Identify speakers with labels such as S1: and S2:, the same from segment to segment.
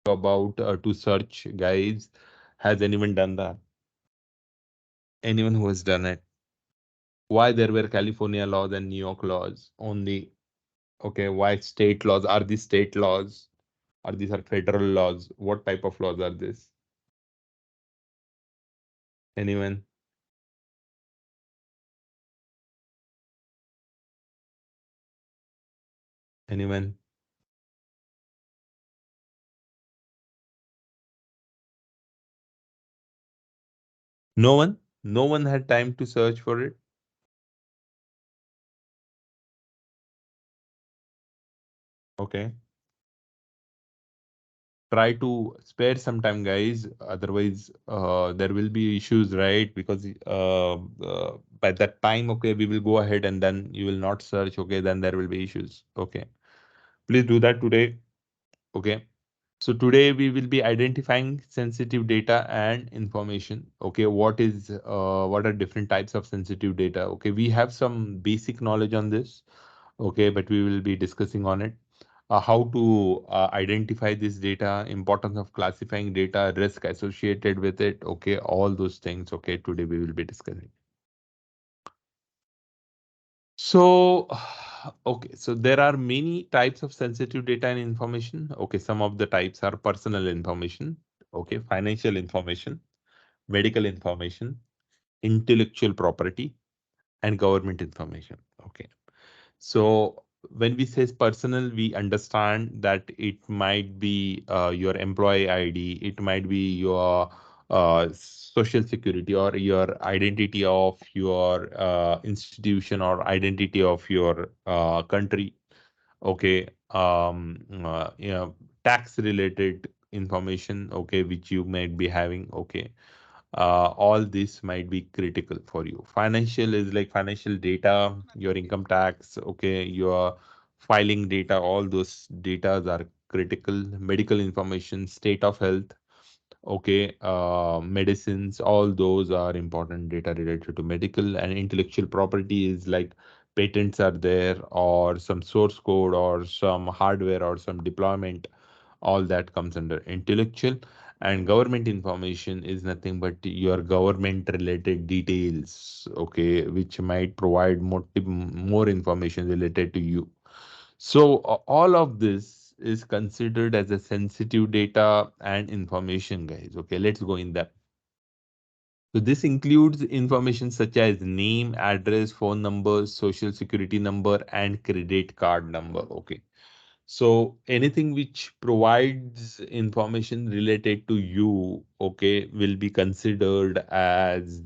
S1: about to search, guys. Has anyone done that? Anyone who has done it? Why there were California laws and New York laws only? Okay, why state laws? Are these state laws? Are these are federal laws? What type of laws are this? Anyone? Anyone? No one? No one had time to search for it? Okay. Try to spare some time, guys. Otherwise, there will be issues, right? Because by that time, okay, we will go ahead and then you will not search. Okay, then there will be issues. Okay. Please do that today. Okay. So today we will be identifying sensitive data and information. Okay, what are different types of sensitive data? Okay, we have some basic knowledge on this. Okay, but we will be discussing on it. How to identify this data, importance of classifying data, risk associated with it. Okay, all those things. Okay, today we will be discussing. So, okay, so there are many types of sensitive data and information. Okay, some of the types are personal information, okay, financial information, medical information, intellectual property, and government information. Okay. So when we say personal, we understand that it might be your employee ID, it might be your social security or your identity of your institution or identity of your country. Okay. You know, tax related information. Okay, which you might be having. Okay, all this might be critical for you. Financial is like financial data, your income tax, okay, your filing data, all those data are critical. Medical information, state of health, okay, medicines, all those are important data related to medical. And intellectual property is like patents are there or some source code or some hardware or some deployment, all that comes under intellectual. And government information is nothing but your government related details, okay, which might provide more information related to you. So all of this is considered as a sensitive data and information, guys. Okay, let's go in that. So this includes information such as name, address, phone number, social security number, and credit card number. Okay. So anything which provides information related to you, okay, will be considered as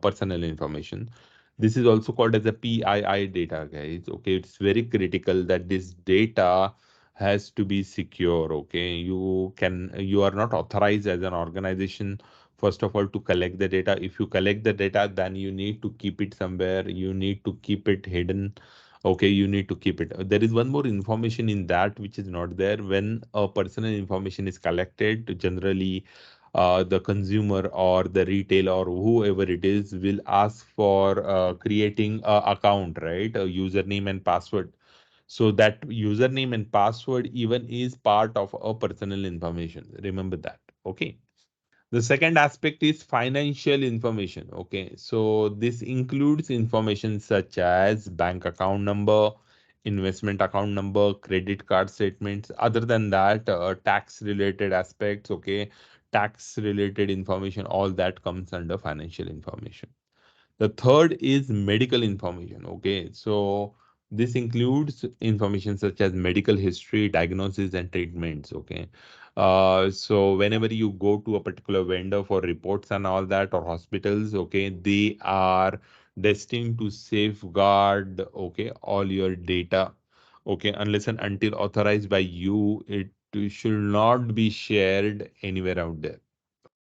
S1: personal information. This is also called as a PII data, guys. Okay, it's very critical that this data has to be secure. Okay, you are not authorized as an organization, first of all, to collect the data. If you collect the data, then you need to keep it somewhere. You need to keep it hidden. Okay, you need to keep it. There is one more information in that which is not there. When a personal information is collected, generally the consumer or the retail or whoever it is will ask for creating a account, right? A username and password. So that username and password even is part of a personal information. Remember that. Okay. The second aspect is financial information. Okay, so this includes information such as bank account number, investment account number, credit card statements. Other than that, tax related aspects, okay, tax related information, all that comes under financial information. The third is medical information. Okay, so this includes information such as medical history, diagnosis, and treatments. Okay, so whenever you go to a particular vendor for reports and all that, or hospitals, okay, they are destined to safeguard, okay, all your data. Okay, unless and until authorized by you, it should not be shared anywhere out there.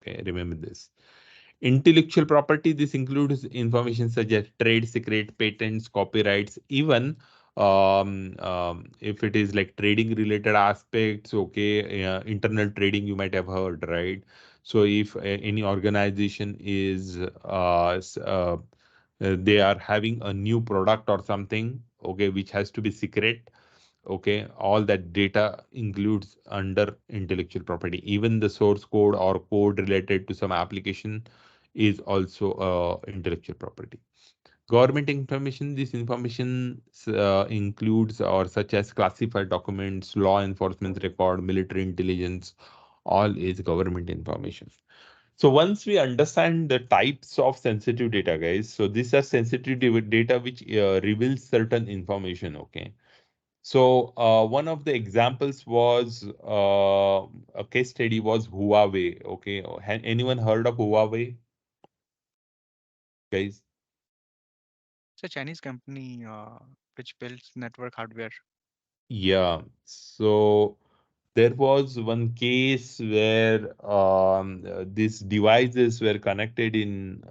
S1: Okay, remember this. Intellectual property, this includes information such as trade secret, patents, copyrights, even if it is like trading related aspects, okay, internal trading you might have heard, right? So if any organization is they are having a new product or something, okay, which has to be secret, Okay, all that data includes under intellectual property. Even the source code or code related to some application is also intellectual property. Government information, this information includes or such as classified documents, law enforcement record, military intelligence, all is government information. So once we understand the types of sensitive data, guys, so these are sensitive data which reveals certain information. Okay. So one of the examples was a case study was Huawei. Okay. Anyone heard of Huawei, guys?
S2: It's a Chinese company which builds network hardware.
S1: Yeah. So there was one case where these devices were connected in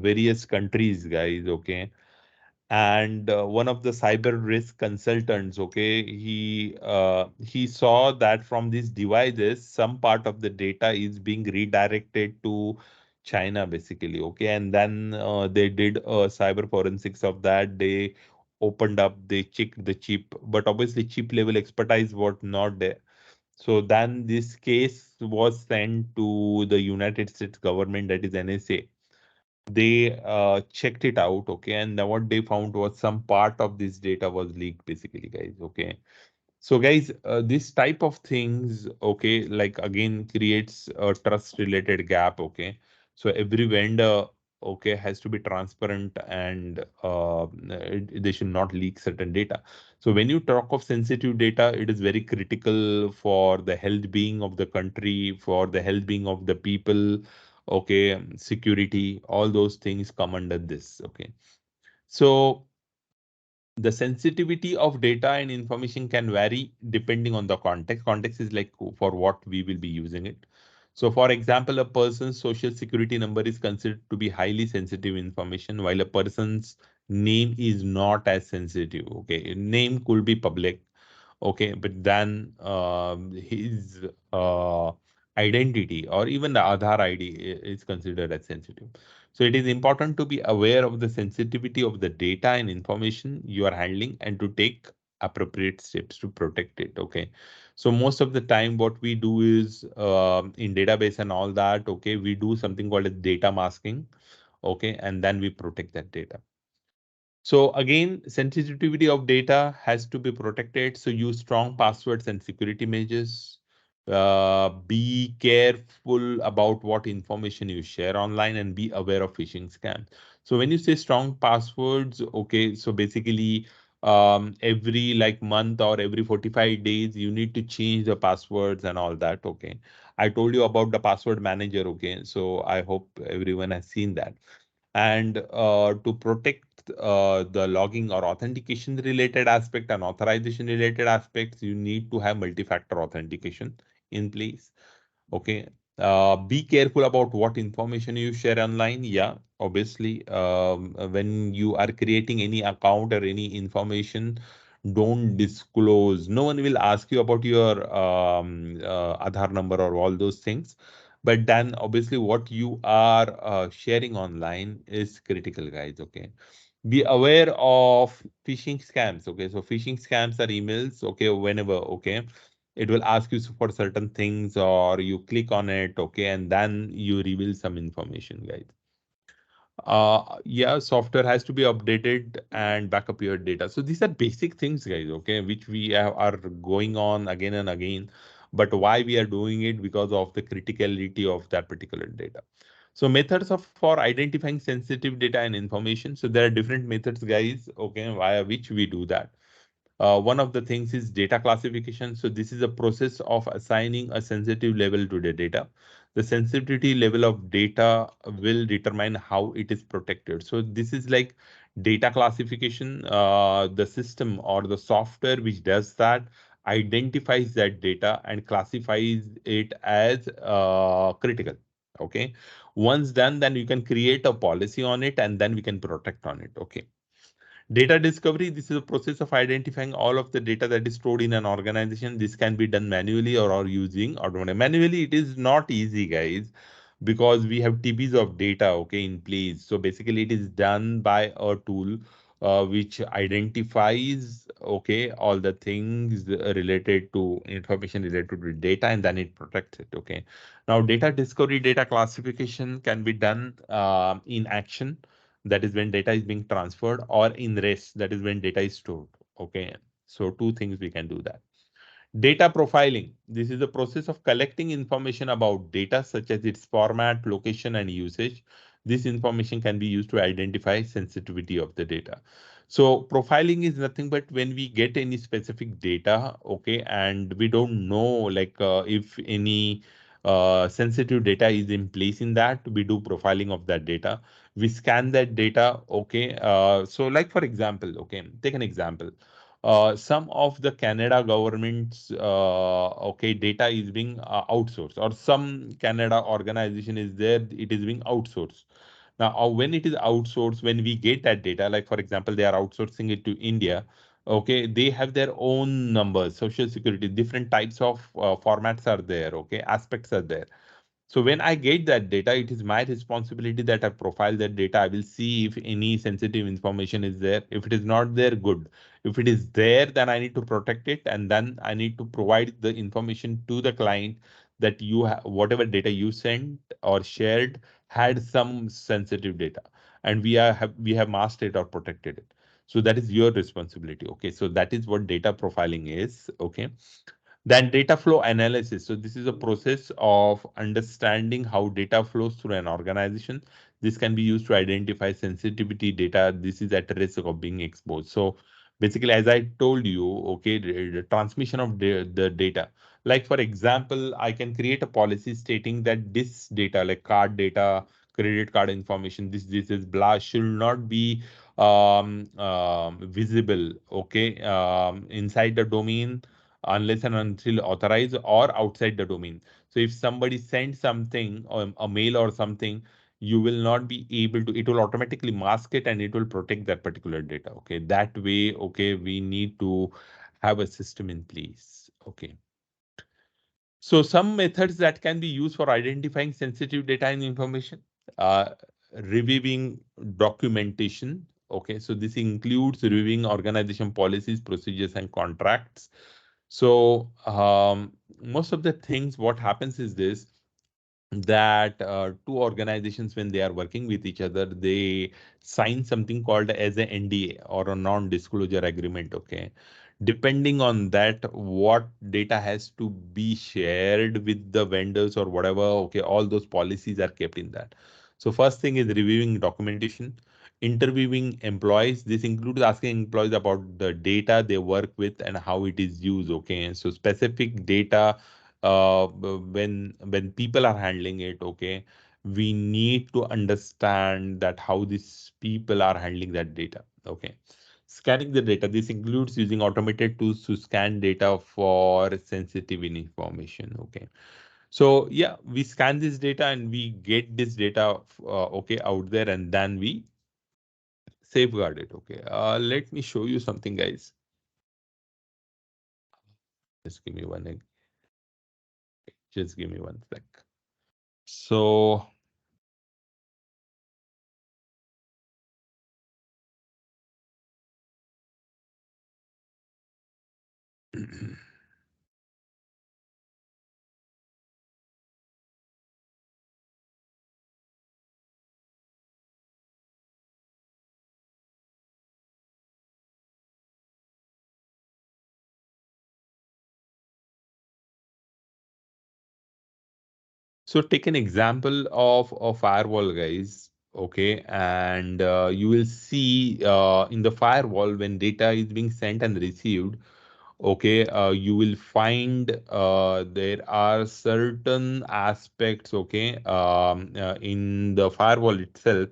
S1: various countries, guys. Okay. And one of the cyber risk consultants, okay, he saw that from these devices some part of the data is being redirected to China, basically. Okay, and then they did cyber forensics of that. They opened up, they checked the chip, but obviously chip level expertise was not there. So then this case was sent to the United States government, that is NSA. They checked it out, okay, and then what they found was some part of this data was leaked, basically, guys. Okay, so guys, this type of things, okay, like again creates a trust related gap. Okay, so every vendor, okay, has to be transparent and they should not leak certain data. So when you talk of sensitive data, it is very critical for the health being of the country, for the health being of the people. Okay, security, all those things come under this. Okay, so the sensitivity of data and information can vary depending on the context. Context is like for what we will be using it. So, for example, a person's social security number is considered to be highly sensitive information, while a person's name is not as sensitive. Okay, name could be public. Okay, but then his identity or even the Aadhaar ID is considered as sensitive. So it is important to be aware of the sensitivity of the data and information you are handling and to take appropriate steps to protect it. Okay. So most of the time, what we do is in database and all that, okay, we do something called as data masking. Okay. And then we protect that data. So again, sensitivity of data has to be protected. So use strong passwords and security measures. Be careful about what information you share online and be aware of phishing scams. So when you say strong passwords, okay, so basically every like month or every 45 days, you need to change the passwords and all that. Okay. I told you about the password manager. Okay. So I hope everyone has seen that. And to protect the logging or authentication related aspect and authorization related aspects, you need to have multi-factor authentication in place. Okay. Be careful about what information you share online. Yeah, obviously, when you are creating any account or any information, don't disclose. No one will ask you about your Aadhaar number or all those things. But then, obviously, what you are sharing online is critical, guys. Okay, be aware of phishing scams. Okay, so phishing scams are emails. Okay, whenever, okay, it will ask you for certain things or you click on it. Okay, and then you reveal some information, guys. Yeah, software has to be updated and backup your data. So these are basic things, guys, okay, which we are going on again and again. But why we are doing it? Because of the criticality of that particular data. So methods of for identifying sensitive data and information. So there are different methods, guys, okay, via which we do that. One of the things is data classification. So this is a process of assigning a sensitive level to the data. The sensitivity level of data will determine how it is protected. So this is like data classification. The system or the software which does that identifies that data and classifies it as critical. Okay. Once done, then you can create a policy on it and then we can protect on it. Okay. Data discovery, this is a process of identifying all of the data that is stored in an organization. This can be done manually or using automatic. Manually, it is not easy, guys, because we have TBs of data, okay, in place. So basically, it is done by a tool. which identifies, okay, all the things related to information related to data, and then it protects it. Okay. Now, data discovery, data classification can be done in action, that is when data is being transferred, or in rest, that is when data is stored. Okay. So two things we can do that. Data profiling. This is the process of collecting information about data, such as its format, location, and usage. This information can be used to identify sensitivity of the data. So profiling is nothing but when we get any specific data, okay, and we don't know like if any sensitive data is in place in that, we do profiling of that data. We scan that data, okay. So like for example, okay, take an example. Some of the Canada government's okay data is being outsourced, or some Canada organization is there, it is being outsourced. Now, when it is outsourced, when we get that data, like for example, they are outsourcing it to India. Okay, they have their own numbers, social security, different types of formats are there. Okay, aspects are there. So when I get that data, it is my responsibility that I profile that data. I will see if any sensitive information is there. If it is not there, good. If it is there, then I need to protect it, and then I need to provide the information to the client that whatever data you sent or shared had some sensitive data, and we have masked it or protected it. So that is your responsibility. Okay, so that is what data profiling is. Okay. Then data flow analysis. So this is a process of understanding how data flows through an organization. This can be used to identify sensitivity data. This is at risk of being exposed. So basically, as I told you, okay, the transmission of the data. Like for example, I can create a policy stating that this data, like card data, credit card information, this is blah, should not be visible, okay, inside the domain unless and until authorized, or outside the domain. So if somebody sends something or a mail or something, you will not be able to, it will automatically mask it and it will protect that particular data. Okay. That way, okay, we need to have a system in place. Okay. So some methods that can be used for identifying sensitive data and information, uh, reviewing documentation. Okay, so this includes reviewing organization policies, procedures, and contracts. So most of the things, what happens is this, that two organizations, when they are working with each other, they sign something called as a NDA, or a non-disclosure agreement. Okay, depending on that, what data has to be shared with the vendors or whatever, okay, all those policies are kept in that. So first thing is reviewing documentation. Interviewing employees, this includes asking employees about the data they work with and how it is used. Okay, so specific data, when people are handling it, okay, we need to understand that how these people are handling that data. Okay. Scanning the data, this includes using automated tools to scan data for sensitive information. Okay. So yeah, we scan this data and we get this data okay, out there, and then we safeguard it. Okay. Let me show you something, guys. Just give me just give me one sec. So So take an example of a firewall, guys. Okay, and you will see in the firewall, when data is being sent and received, okay, you will find there are certain aspects, okay, in the firewall itself,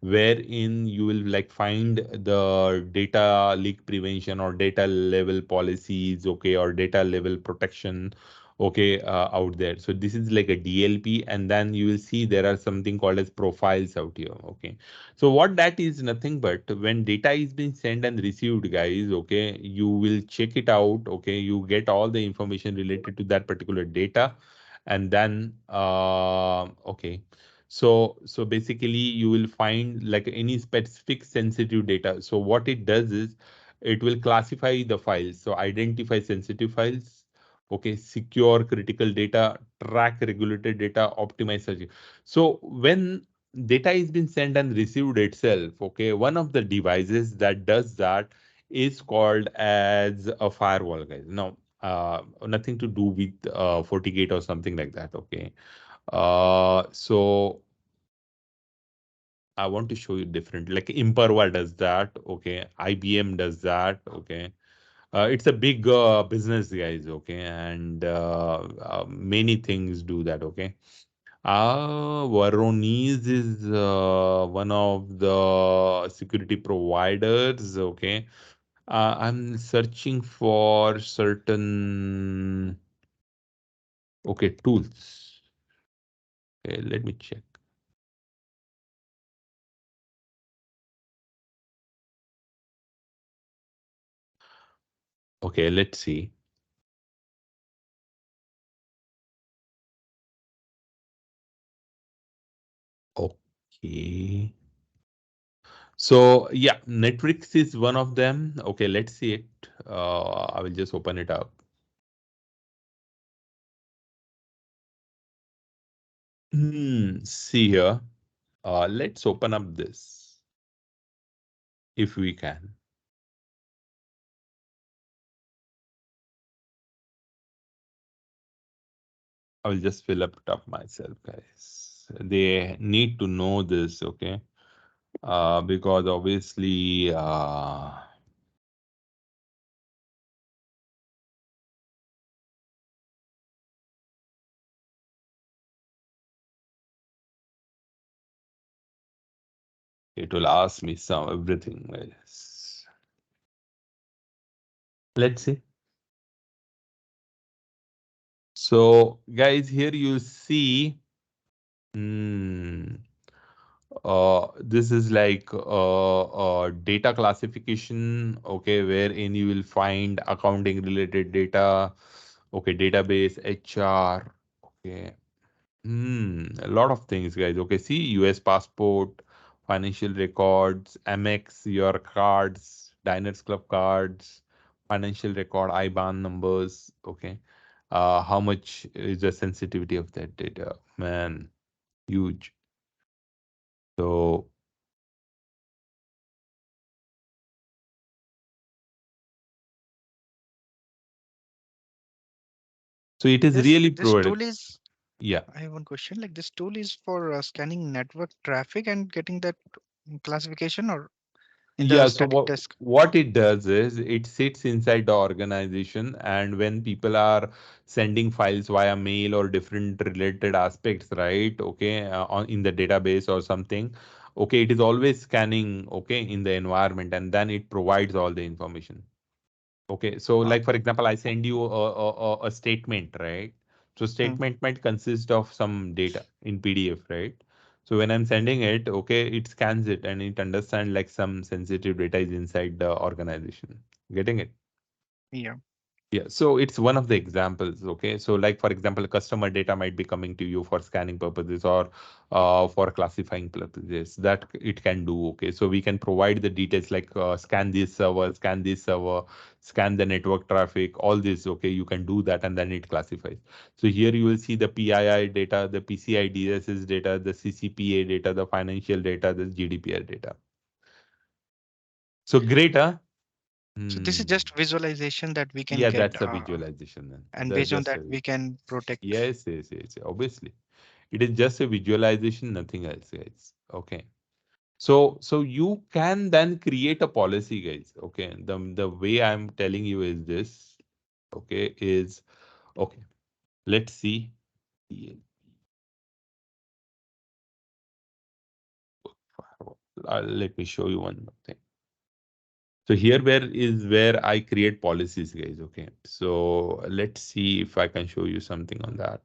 S1: wherein you will like find the data leak prevention or data level policies, okay, or data level protection, okay, out there. So this is like a DLP, and then you will see there are something called as profiles out here. Okay, so what that is nothing but when data is being sent and received, guys, okay, you will check it out. Okay, you get all the information related to that particular data, and then okay. So basically you will find like any specific sensitive data. So what it does is it will classify the files. So identify sensitive files, okay, secure critical data, track regulated data, optimize search. So when data is being sent and received itself, okay, one of the devices that does that is called as a firewall, guys. Now, nothing to do with FortiGate or something like that, okay. So I want to show you different, like Imperva does that, okay. IBM does that, okay. It's a big business, guys, okay, and many things do that, okay. Varonis is one of the security providers, okay. I'm searching for certain, okay, tools. Okay, let me check. Okay, let's see. Okay. So yeah, Netflix is one of them. Okay, let's see it. I will just open it up. See here. Let's open up this if we can. I will just fill up it up myself, guys. They need to know this, okay? Because obviously, it will ask me some everything, guys. Let's see. So, guys, here you see. Hmm. This is like data classification, okay, wherein you will find accounting related data, okay, database, HR, okay. A lot of things, guys. Okay, see, US passport, financial records, Amex, your cards, Diners Club cards, financial record, IBAN numbers, okay. How much is the sensitivity of that data? Man, huge. So So it is
S2: This
S1: really
S2: this
S1: provided.
S2: tool is.
S1: Yeah.
S2: I have one question. Like this tool is for scanning network traffic and getting that classification, or in the
S1: Yeah. So
S2: static desk.
S1: what it does is it sits inside the organization, and when people are sending files via mail or different related aspects, right? Okay, on in the database or something. Okay, it is always scanning. Okay, in the environment, and then it provides all the information. Okay, so
S2: Uh,
S1: like for example, I send you a statement, right? So
S2: hmm,
S1: statement might consist of some data in PDF, right? So when I'm sending it, okay, it scans it and it understands like some sensitive data is inside the organization. Getting it?
S2: yeah.
S1: Yeah, so it's one of the examples. Okay, so like for example, customer data might be coming to you for scanning purposes or for classifying purposes. That it can do. Okay, so we can provide the details like scan this server, scan the network traffic, all this. Okay, you can do that and then it classifies. So here you will see the PII data, the PCI DSS data, the CCPA data, the financial data, the GDPR data. So great, huh?
S2: So this is
S1: Hmm.
S2: just visualization that we can
S1: Yeah,
S2: get,
S1: that's a visualization then.
S2: and
S1: That's
S2: based on
S1: just
S2: that
S1: a
S2: we can protect.
S1: Yes, yes, yes. Obviously, it is just a visualization, nothing else, guys. Okay. So you can then create a policy, guys. Okay. The way I'm telling you is this. Okay, is okay. Let's see. Yeah, let me show you one more thing. So here where I create policies, guys. Okay. So let's see if I can show you something on that.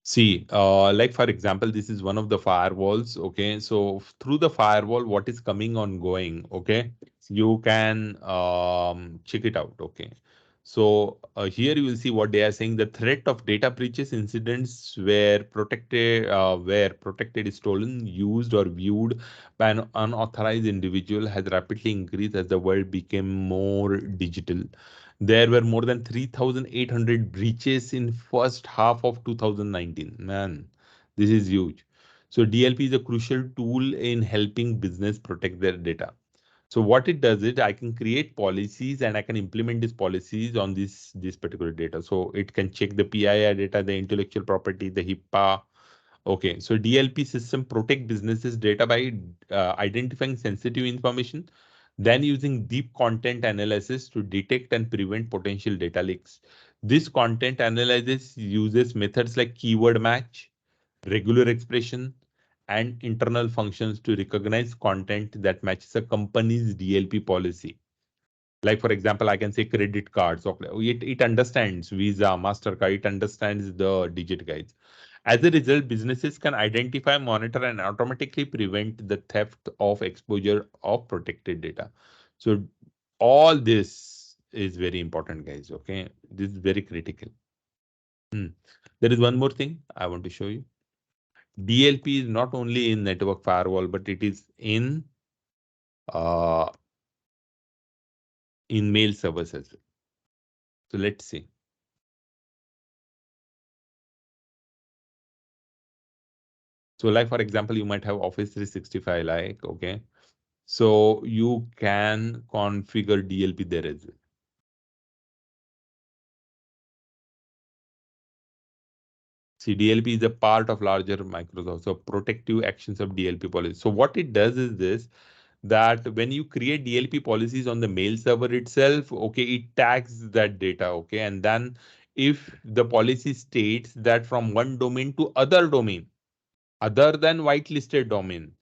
S1: See, like for example, this is one of the firewalls. Okay, so through the firewall, what is coming on going? Okay, you can check it out. Okay, so here you will see what they are saying. The threat of data breaches incidents where protected is stolen, used, or viewed by an unauthorized individual has rapidly increased as the world became more digital. There were more than 3,800 breaches in first half of 2019. Man, this is huge. So DLP is a crucial tool in helping business protect their data. So what it does is I can create policies and I can implement these policies on this particular data. So it can check the PII data, the intellectual property, the HIPAA. Okay, so DLP system protect businesses data by identifying sensitive information, then using deep content analysis to detect and prevent potential data leaks. This content analysis uses methods like keyword match, regular expression, and internal functions to recognize content that matches a company's DLP policy. Like for example, I can say credit cards. Okay, it understands Visa, Mastercard. It understands the digit guides. As a result, businesses can identify, monitor, and automatically prevent the theft of exposure of protected data. So all this is very important, guys. Okay, this is very critical. Hmm. There is one more thing I want to show you. DLP is not only in network firewall, but it is uh, in mail servers as well. So let's see. So like for example, you might have Office 365 like, okay. So you can configure DLP there as well. See, DLP is a part of larger Microsoft. So protective actions of DLP policy. So what it does is this, that when you create DLP policies on the mail server itself, okay, it tags that data, okay. And then if the policy states that from one domain to other domain, other than whitelisted domain,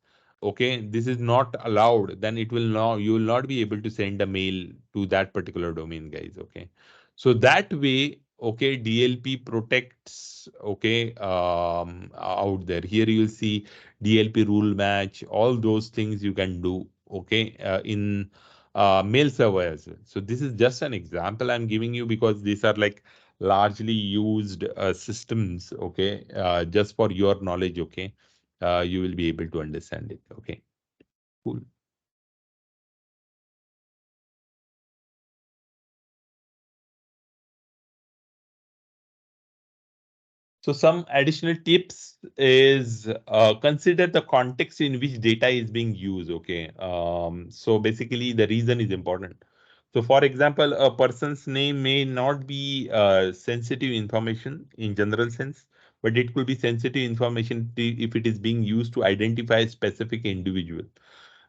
S1: okay, this is not allowed, then it will not, you will not be able to send a mail to that particular domain, guys. Okay, so that way, okay, DLP protects, okay, out there. Here you will see DLP rule match, all those things you can do, okay, in mail server as well. So this is just an example I'm giving you because these are like largely used systems, okay, just for your knowledge, okay, you will be able to understand it, okay, cool. So some additional tips is consider the context in which data is being used. Okay. So basically the reason is important. So for example, a person's name may not be sensitive information in general sense, but it could be sensitive information if it is being used to identify a specific individual.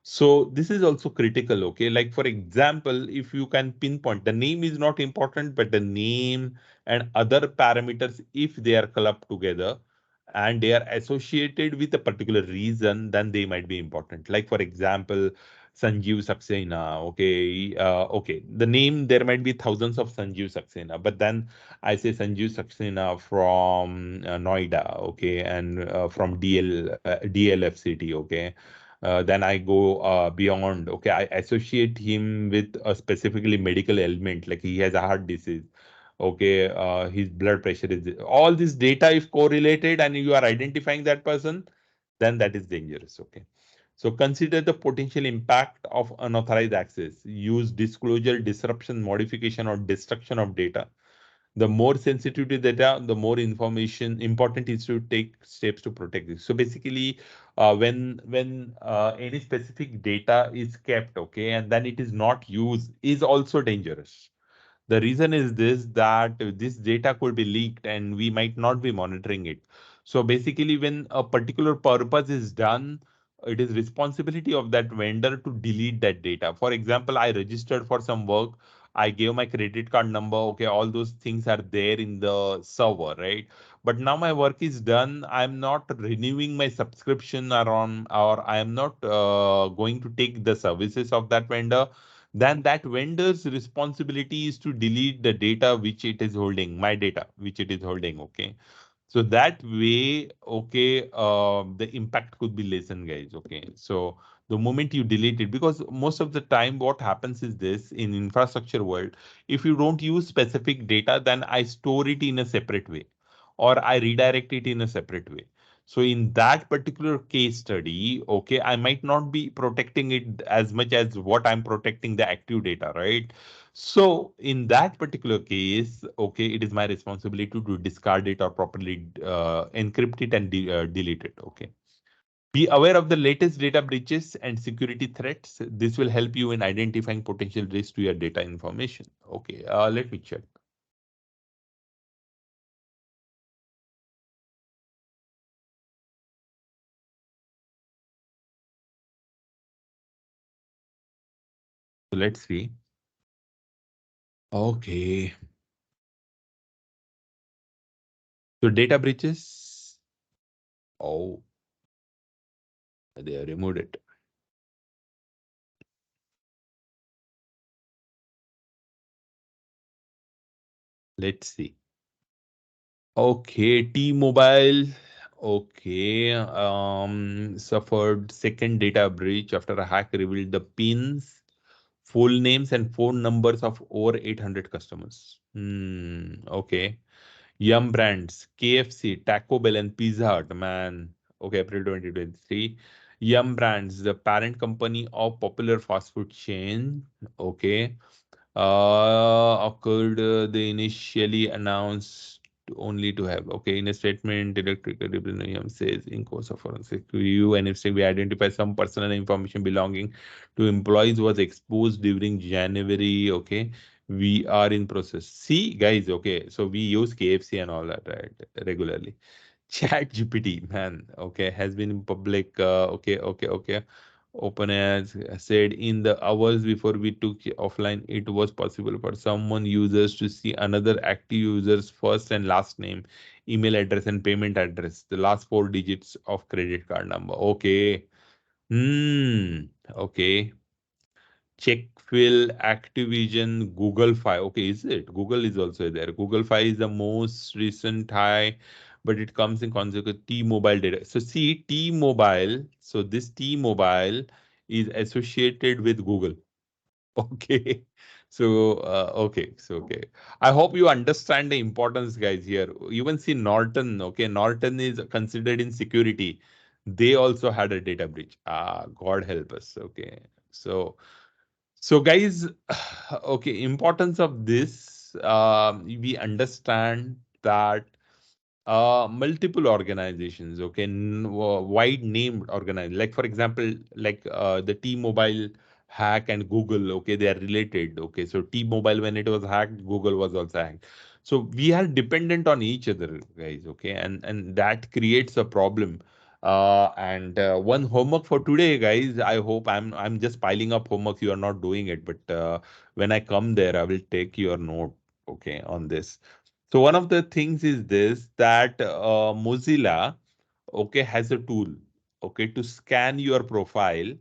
S1: So this is also critical, okay? Like for example, if you can pinpoint, the name is not important, but the name and other parameters, if they are clubbed together and they are associated with a particular reason, then they might be important. Like for example, Sanjeev Saxena, okay, okay. The name, there might be thousands of Sanjeev Saxena, but then I say Sanjeev Saxena from Noida, okay, and from DLFCT, okay. Then I go beyond. Okay, I associate him with a specifically medical ailment, like he has a heart disease. Okay, his blood pressure is all this data if correlated and you are identifying that person, then that is dangerous. Okay, so consider the potential impact of unauthorized access, use disclosure, disruption, modification, or destruction of data. The more sensitive to data, the more information important is to take steps to protect this. So basically, when any specific data is kept, okay, and then it is not used, is also dangerous. The reason is this, that this data could be leaked and we might not be monitoring it. So basically, when a particular purpose is done, it is responsibility of that vendor to delete that data. For example, I registered for some work. I gave my credit card number. Okay, all those things are there in the server, right? But now my work is done. I'm not renewing my subscription or I am not going to take the services of that vendor, then that vendor's responsibility is to delete the data which it is holding, my data which it is holding. Okay, So that way, okay, the impact could be lessened, guys. Okay, so the moment you delete it, because most of the time what happens is this in infrastructure world, if you don't use specific data, then I store it in a separate way or I redirect it in a separate way. So in that particular case study, okay, I might not be protecting it as much as what I'm protecting the active data, right? So in that particular case, okay, it is my responsibility to discard it or properly encrypt it and delete it. Okay. Be aware of the latest data breaches and security threats. This will help you in identifying potential risks to your data information. Okay, let me check. So let's see. Okay. So data breaches. Oh, they have removed it. Let's see. Okay, T-Mobile. Okay, suffered second data breach after a hack revealed the pins, full names, and phone numbers of over 800 customers. Okay. Yum Brands, KFC, Taco Bell, and Pizza Hut. Man, okay, April 2023. Yum Brands, the parent company of popular fast food chain. Okay, occurred. They initially announced only to have, okay, in a statement, electrical representative says in course of forensic review and if we identify some personal information belonging to employees was exposed during January. Okay, we are in process. See, guys, okay, so we use KFC and all that, right, regularly. Chat GPT, man, okay, has been in public. Okay. OpenAI said in the hours before we took it offline, it was possible for someone users to see another active user's first and last name, email address, and payment address, the last four digits of credit card number. Okay. Okay. Checkfill, Activision, Google Fi. Okay, is it? Google is also there. Google Fi is the most recent high, but it comes in consequence T-Mobile data. So see T-Mobile. So this T-Mobile is associated with Google. Okay. So okay. I hope you understand the importance, guys, here. Even see Norton. Okay, Norton is considered in security. They also had a data breach. God help us. Okay. So guys, okay, importance of this, we understand that multiple organizations, okay, wide named organizations, like for example, like the T-Mobile hack and Google, okay, they are related. Okay, so T-Mobile, when it was hacked, Google was also hacked. So we are dependent on each other, guys, okay, and that creates a problem. And one homework for today, guys. I hope I'm just piling up homework. You are not doing it, but when I come there, I will take your note, okay, on this. So one of the things is this that Mozilla, okay, has a tool, okay, to scan your profile.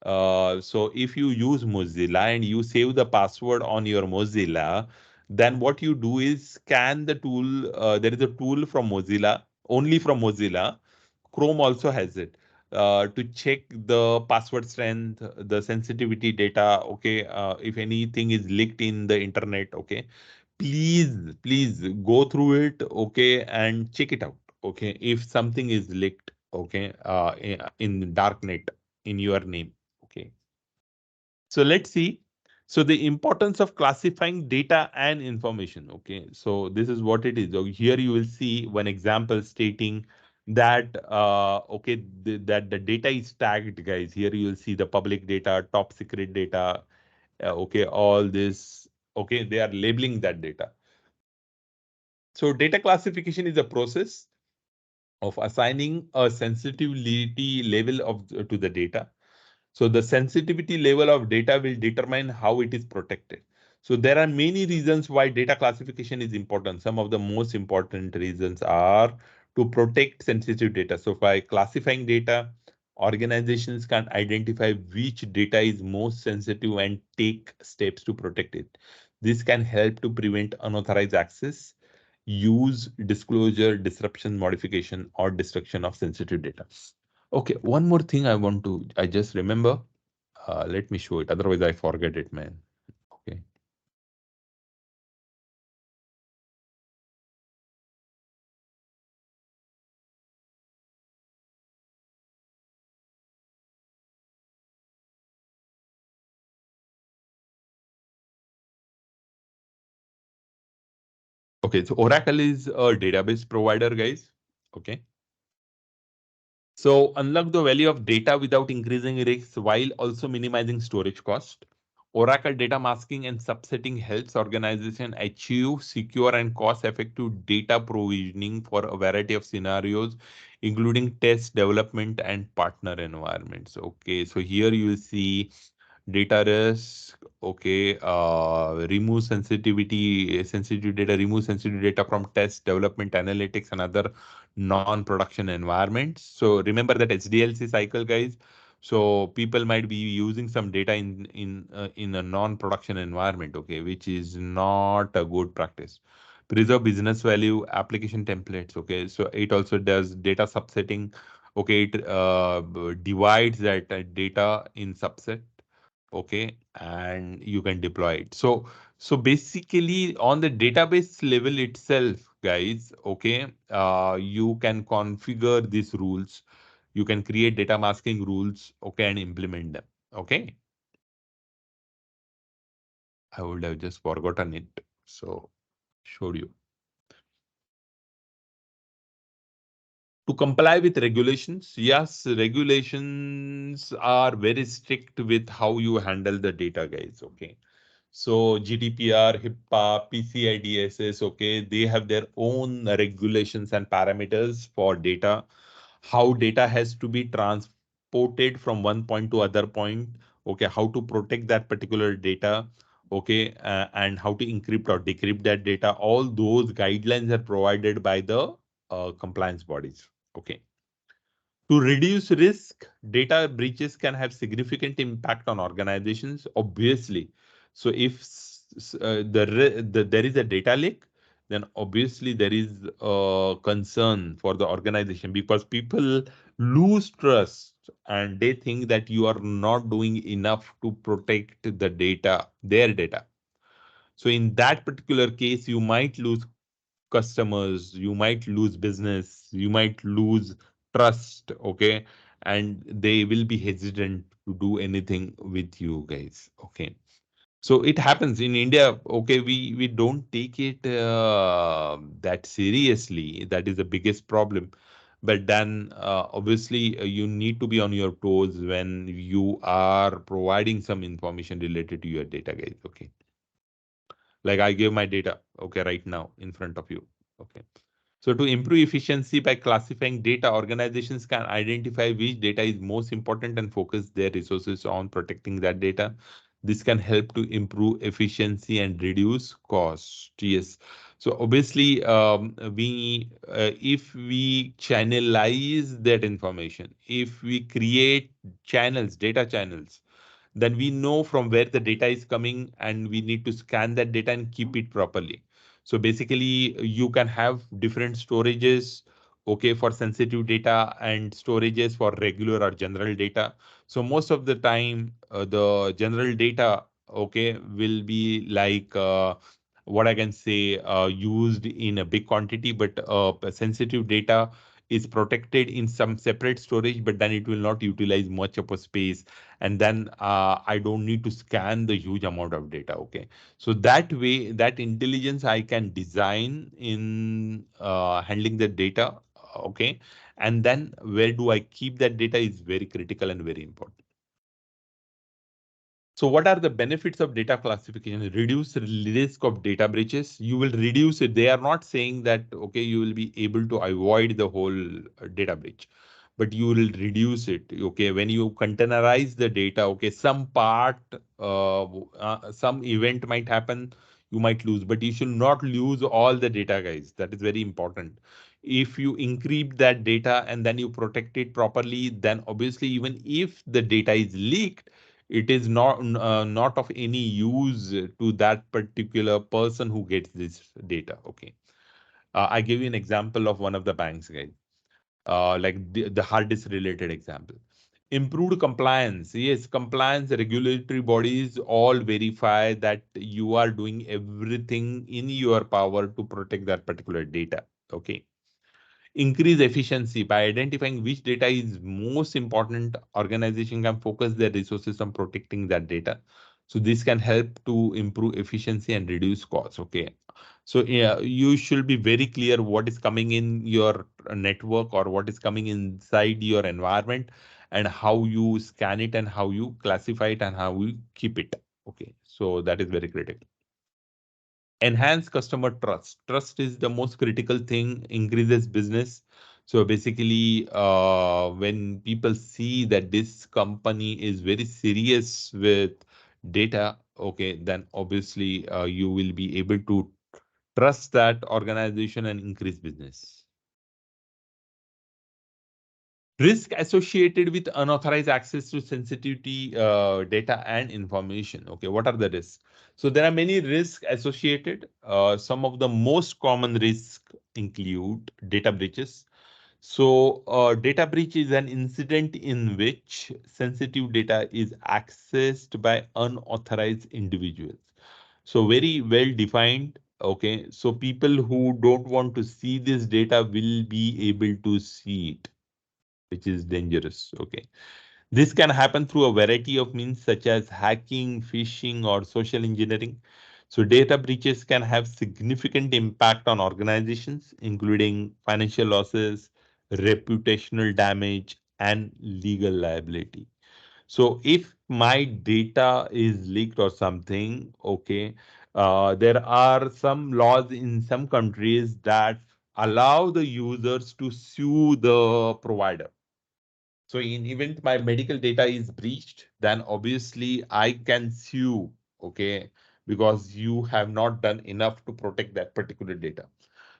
S1: So if you use Mozilla and you save the password on your Mozilla, then what you do is scan the tool. There is a tool from Mozilla, only from Mozilla. Chrome also has it. To check the password strength, the sensitivity data, okay, if anything is leaked in the internet, okay, please go through it, okay, and check it out, okay, if something is leaked, okay, in darknet in your name, okay. So let's see. So the importance of classifying data and information. Okay, so this is what it is. So here you will see one example stating that okay, that the data is tagged, guys. Here you will see the public data, top secret data. Okay, all this. Okay, they are labeling that data. So data classification is a process of assigning a sensitivity level of to the data. So the sensitivity level of data will determine how it is protected. So there are many reasons why data classification is important. Some of the most important reasons are to protect sensitive data. So by classifying data, organizations can identify which data is most sensitive and take steps to protect it. This can help to prevent unauthorized access, use, disclosure, disruption, modification, or destruction of sensitive data. Okay, one more thing I just remember. Let me show it. Otherwise, I forget it, man. Okay. Okay, so Oracle is a database provider, guys. Okay. So unlock the value of data without increasing risks while also minimizing storage cost. Oracle data masking and subsetting helps organization achieve secure and cost-effective data provisioning for a variety of scenarios, including test, development, and partner environments. Okay, so here you will see data risk. Okay, remove sensitive data, remove sensitive data from test, development, analytics, and other non-production environments. So remember that HDLC cycle, guys. So people might be using some data in a non-production environment, okay, which is not a good practice. Preserve business value, application templates, okay. So it also does data subsetting. Okay, it divides that data in subset, okay, and you can deploy it. So basically on the database level itself, guys, okay, you can configure these rules, you can create data masking rules, okay, and implement them. Okay, I would have just forgotten it, so showed you. To comply with regulations, yes, regulations are very strict with how you handle the data, guys. Okay. So GDPR, HIPAA, PCI DSS, okay, they have their own regulations and parameters for data, how data has to be transported from one point to other point, okay, how to protect that particular data, okay, and how to encrypt or decrypt that data. All those guidelines are provided by the compliance bodies, okay. To reduce risk, data breaches can have significant impact on organizations, obviously. So if there is a data leak, then obviously there is a concern for the organization because people lose trust and they think that you are not doing enough to protect the data, their data. So in that particular case, you might lose customers, you might lose business, you might lose trust, okay, and they will be hesitant to do anything with you guys, okay. So it happens in India, okay, we don't take it that seriously. That is the biggest problem. But then obviously you need to be on your toes when you are providing some information related to your data, guys, okay. Like I gave my data, okay, right now in front of you, okay. So to improve efficiency by classifying data, organizations can identify which data is most important and focus their resources on protecting that data. This can help to improve efficiency and reduce cost. Yes. So obviously, if we channelize that information, if we create channels, data channels, then we know from where the data is coming and we need to scan that data and keep it properly. So basically you can have different storages, okay, for sensitive data and storages for regular or general data. So most of the time the general data, okay, will be like what I can say used in a big quantity, but sensitive data is protected in some separate storage, but then it will not utilize much of a space, and then I don't need to scan the huge amount of data, okay. So that way, that intelligence I can design in handling the data, okay, and then where do I keep that data is very critical and very important. So what are the benefits of data classification? Reduce risk of data breaches. You will reduce it. They are not saying that, okay, you will be able to avoid the whole data breach, but you will reduce it. Okay, when you containerize the data, okay, some part, some event might happen, you might lose, but you should not lose all the data, guys. That is very important. If you encrypt that data and then you protect it properly, then obviously even if the data is leaked, it is not of any use to that particular person who gets this data, okay. I gave you an example of one of the banks, guys, like the hard disk related example. Improved compliance. Yes, compliance, regulatory bodies all verify that you are doing everything in your power to protect that particular data. Okay. Increase efficiency by identifying which data is most important. Organization can focus their resources on protecting that data. So this can help to improve efficiency and reduce costs. Okay. So yeah, you should be very clear what is coming in your network or what is coming inside your environment, and how you scan it and how you classify it and how you keep it. Okay. So that is very critical. Enhance customer trust. Trust is the most critical thing, increases business. So basically, when people see that this company is very serious with data, okay, then obviously you will be able to trust that organization and increase business. Risk associated with unauthorized access to sensitivity data and information. Okay, what are the risks? So there are many risks associated. Some of the most common risks include data breaches. So data breach is an incident in which sensitive data is accessed by unauthorized individuals. So very well defined. Okay, so people who don't want to see this data will be able to see it, which is dangerous. Okay. This can happen through a variety of means such as hacking, phishing, or social engineering. So data breaches can have significant impact on organizations, including financial losses, reputational damage, and legal liability. So if my data is leaked or something, okay, there are some laws in some countries that allow the users to sue the provider. So in event my medical data is breached, then obviously I can sue, okay, because you have not done enough to protect that particular data.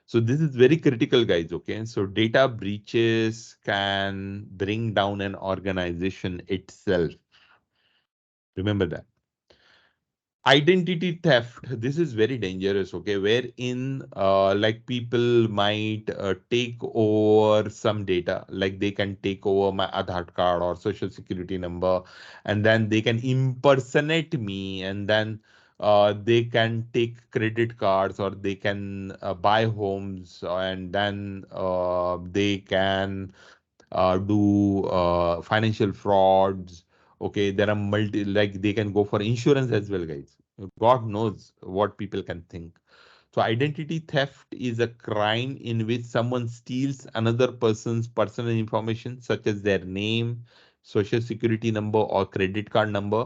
S1: So this is very critical, guys. Okay, so data breaches can bring down an organization itself. Remember that. Identity theft, this is very dangerous. Okay, wherein like people might take over some data, like they can take over my Aadhaar card or social security number, and then they can impersonate me, and then they can take credit cards, or they can buy homes, and then they can do financial frauds. Okay, there are multi, like they can go for insurance as well, guys. God knows what people can think. So identity theft is a crime in which someone steals another person's personal information, such as their name, social security number, or credit card number.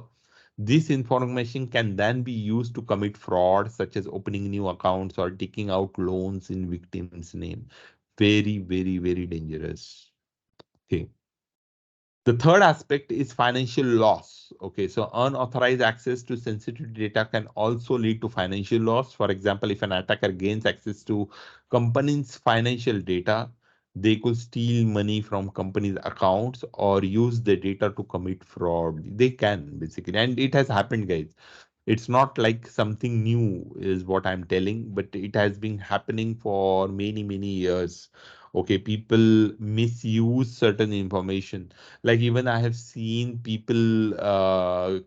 S1: This information can then be used to commit fraud, such as opening new accounts or taking out loans in victim's name. Very, very, very dangerous. Okay. The third aspect is financial loss. Okay, so unauthorized access to sensitive data can also lead to financial loss. For example, if an attacker gains access to companies' financial data, they could steal money from companies' accounts or use the data to commit fraud. They can basically, and it has happened, guys. It's not like something new, is what I'm telling, but it has been happening for many, many years. Okay, people misuse certain information. Like even I have seen people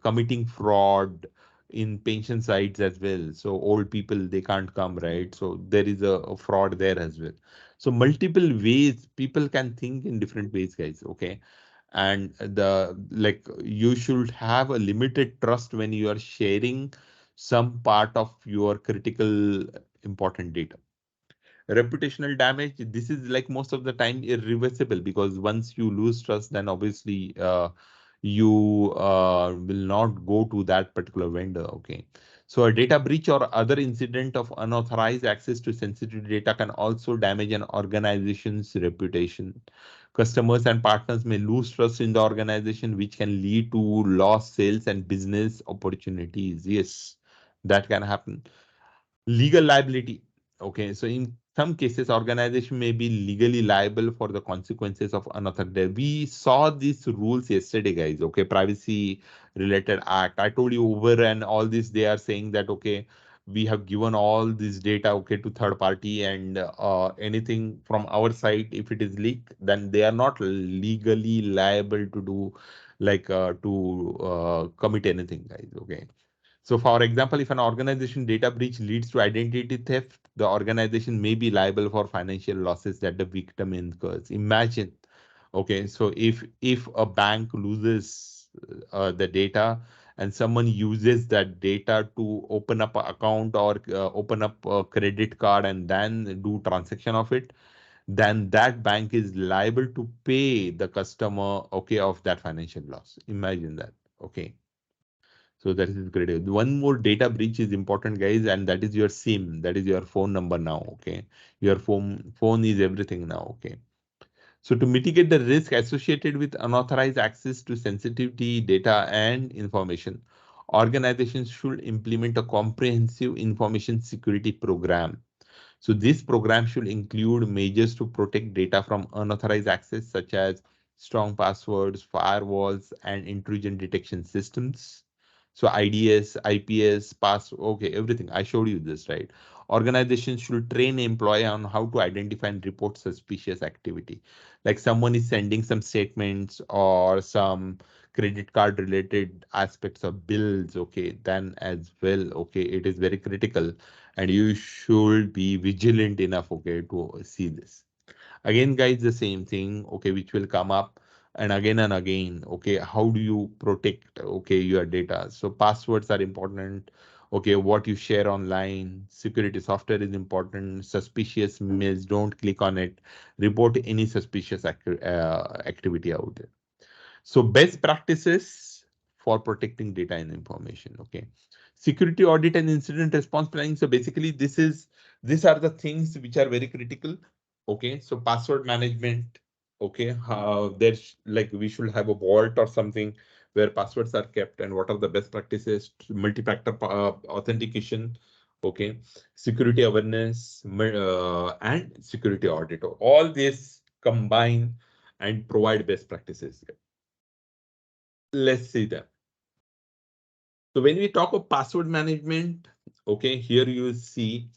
S1: committing fraud in pension sites as well. So old people, they can't come, right? So there is a fraud there as well. So multiple ways people can think in different ways, guys. Okay, and the like you should have a limited trust when you are sharing some part of your critical important data. Reputational damage, this is like most of the time irreversible, because once you lose trust, then obviously you will not go to that particular vendor. Okay, so a data breach or other incident of unauthorized access to sensitive data can also damage an organization's reputation. Customers and partners may lose trust in the organization, which can lead to lost sales and business opportunities. Yes, that can happen. Legal liability. Okay, so in some cases, organization may be legally liable for the consequences of unauthorized data. We saw these rules yesterday, guys. Okay, privacy related act. I told you over and all this. They are saying that okay, we have given all this data, okay, to third party, and anything from our side, if it is leaked, then they are not legally liable to do to commit anything, guys. Okay. So, for example, if an organization data breach leads to identity theft, the organization may be liable for financial losses that the victim incurs. Imagine, okay, so if a bank loses the data and someone uses that data to open up an account or open up a credit card and then do transaction of it, then that bank is liable to pay the customer, okay, of that financial loss. Imagine that, okay. So that is great. One more data breach is important, guys, and that is your SIM. That is your phone number now. Okay, your phone is everything now. Okay. So to mitigate the risk associated with unauthorized access to sensitivity data and information, organizations should implement a comprehensive information security program. So this program should include measures to protect data from unauthorized access, such as strong passwords, firewalls, and intrusion detection systems. So IDS, IPS, okay, everything. I showed you this, right? Organizations should train employee on how to identify and report suspicious activity. Like someone is sending some statements or some credit card related aspects of bills, okay, then as well, okay, it is very critical and you should be vigilant enough, okay, to see this. Again, guys, the same thing, okay, which will come up and again, okay, how do you protect, okay, your data? So passwords are important, okay, what you share online, security software is important, suspicious mails, don't click on it, report any suspicious activity out there. So best practices for protecting data and information. Okay. Security audit and incident response planning. So basically these are the things which are very critical. Okay. So password management. Okay. There's like we should have a vault or something where passwords are kept and what are the best practices, multi-factor authentication. Okay. Security awareness and security audit. All this combine and provide best practices. Let's see that. So when we talk of password management, okay, here you see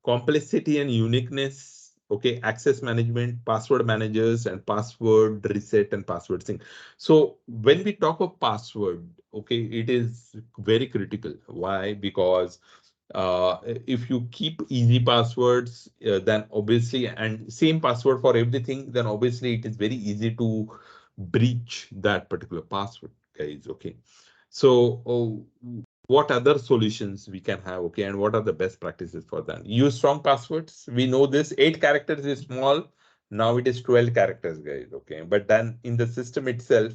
S1: complexity and uniqueness, okay, access management, password managers, and password reset and password sync. So when we talk of password, okay, it is very critical. Why? Because if you keep easy passwords, then obviously, and same password for everything, then obviously it is very easy to breach that particular password, guys. Okay. So, what other solutions we can have? Okay, and what are the best practices for that? Use strong passwords. We know this 8 characters is small. Now it is 12 characters, guys. Okay, but then in the system itself,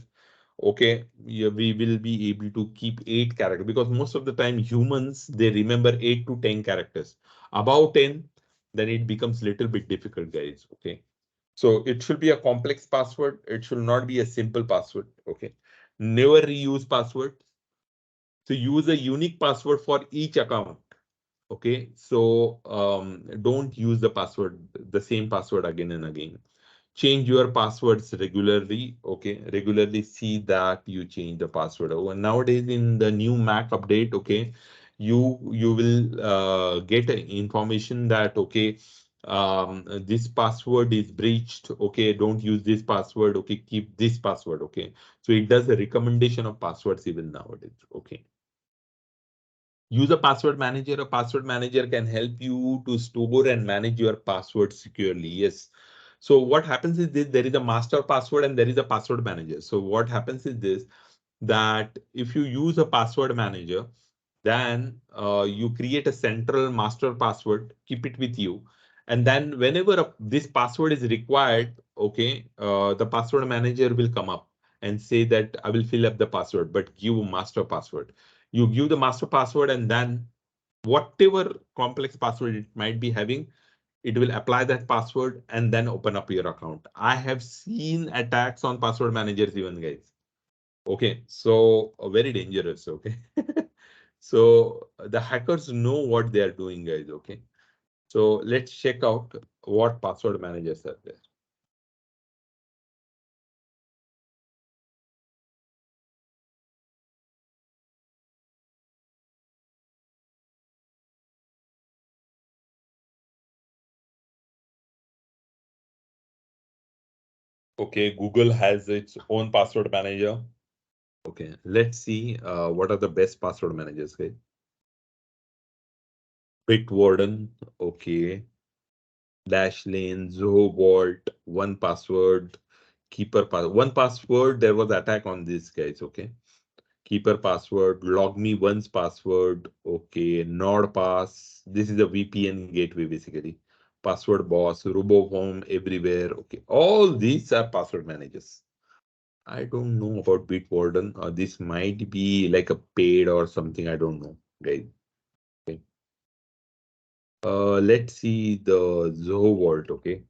S1: okay, yeah, we will be able to keep 8 characters because most of the time humans they remember 8 to 10 characters. Above 10, then it becomes little bit difficult, guys. Okay. So it should be a complex password. It should not be a simple password. Okay. Never reuse password. So use a unique password for each account. Okay. So don't use the same password again and again. Change your passwords regularly. Okay. Regularly see that you change the password. Nowadays in the new Mac update, okay, you will get information that okay, this password is breached. Okay, don't use this password. Okay, keep this password. Okay, so it does a recommendation of passwords even nowadays. Okay. Use a password manager. A password manager can help you to store and manage your password securely. Yes. So what happens is this, there is a master password and there is a password manager. So what happens is this, that if you use a password manager, then you create a central master password, keep it with you. And then whenever this password is required, okay, the password manager will come up and say that I will fill up the password, but give a master password. You give the master password and then whatever complex password it might be having, it will apply that password and then open up your account. I have seen attacks on password managers even, guys. Okay, so very dangerous. Okay. So the hackers know what they are doing, guys. Okay. So let's check out what password managers are there. Okay, Google has its own password manager. Okay, let's see what are the best password managers, guys. Bitwarden, okay. Dashlane, Zoho Vault, One Password, Keeper Pass. One Password, there was attack on these guys, okay. Keeper Password, Log Me Once Password, okay. NordPass, this is a VPN gateway basically. Password Boss, RoboHome, Everywhere, okay. All these are password managers. I don't know about Bitwarden. This might be like a paid or something. I don't know, guys. Okay. Let's see the Zoho Vault. Okay.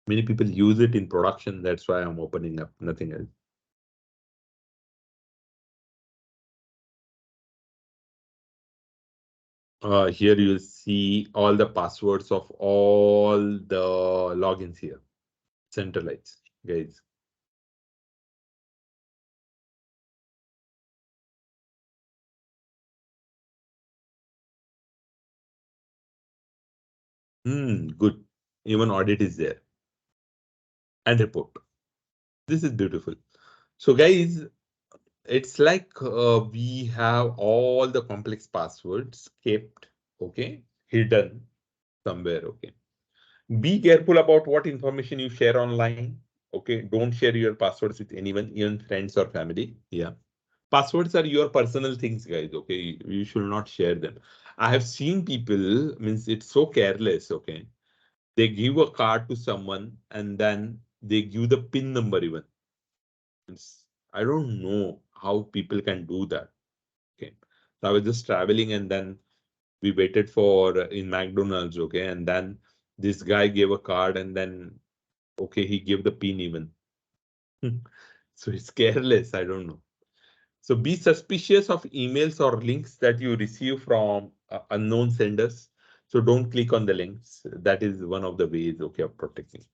S1: Many people use it in production. That's why I'm opening up. Nothing else. Here you see all the passwords of all the logins here. Centralized, guys. Good. Even audit is there and report. This is beautiful. So, guys, it's like we have all the complex passwords kept, okay, hidden somewhere, okay. Be careful about what information you share online, okay. Don't share your passwords with anyone, even friends or family. Yeah. Passwords are your personal things, guys, okay. You should not share them. I have seen people, means it's so careless, okay. They give a card to someone and then they give the PIN number even. I don't know how people can do that. Okay. So I was just traveling and then we waited for in McDonald's, okay, and then this guy gave a card and then okay, he gave the pin even. So it's careless, I don't know. So be suspicious of emails or links that you receive from unknown senders. So don't click on the links. That is one of the ways, okay, of protecting.